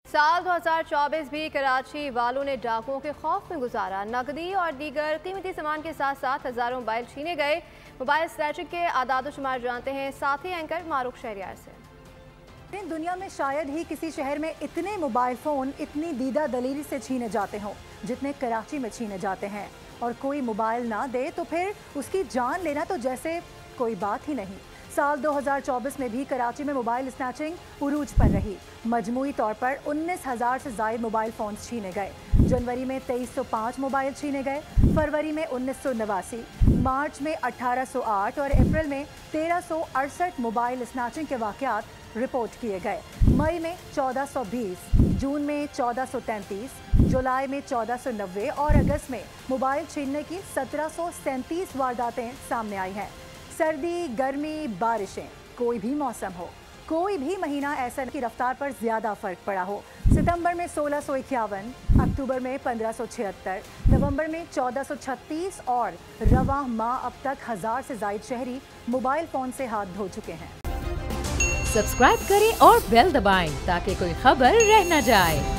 साल 2024 भी कराची वालों ने डाकुओं के खौफ में गुजारा। नकदी और दीगर कीमती सामान के साथ साथ हजारों मोबाइल छीने गए। मोबाइल स्नैचिंग के आदाद शुमार जानते हैं साथी एंकर मारूफ शहरियार से। दुनिया में शायद ही किसी शहर में इतने मोबाइल फ़ोन इतनी दीदा दलीरी से छीने जाते हों जितने कराची में छीने जाते हैं, और कोई मोबाइल ना दे तो फिर उसकी जान लेना तो जैसे कोई बात ही नहीं। साल 2024 में भी कराची में मोबाइल स्नैचिंग उरूज पर रही। मजमूई तौर पर 19,000 से ज़ायद मोबाइल फ़ोन छीने गए। जनवरी में 2305 मोबाइल छीने गए, फरवरी में 1989, मार्च में 1808 और अप्रैल में 1368 मोबाइल स्नैचिंग के वाक़यात रिपोर्ट किए गए। मई में 1420, जून में 1433, जुलाई में 1490 और अगस्त में मोबाइल छीनने की 1737 वारदातें सामने आई हैं। सर्दी, गर्मी, बारिशें, कोई भी मौसम हो, कोई भी महीना ऐसा की रफ्तार पर ज़्यादा फ़र्क पड़ा हो। सितंबर में 1651, अक्टूबर में 1576, नवंबर में 1436 और रवां माह अब तक 1000 से ज़ायद शहरी मोबाइल फ़ोन से हाथ धो चुके हैं। सब्सक्राइब करें और बेल दबाएं ताकि कोई खबर रह न जाए।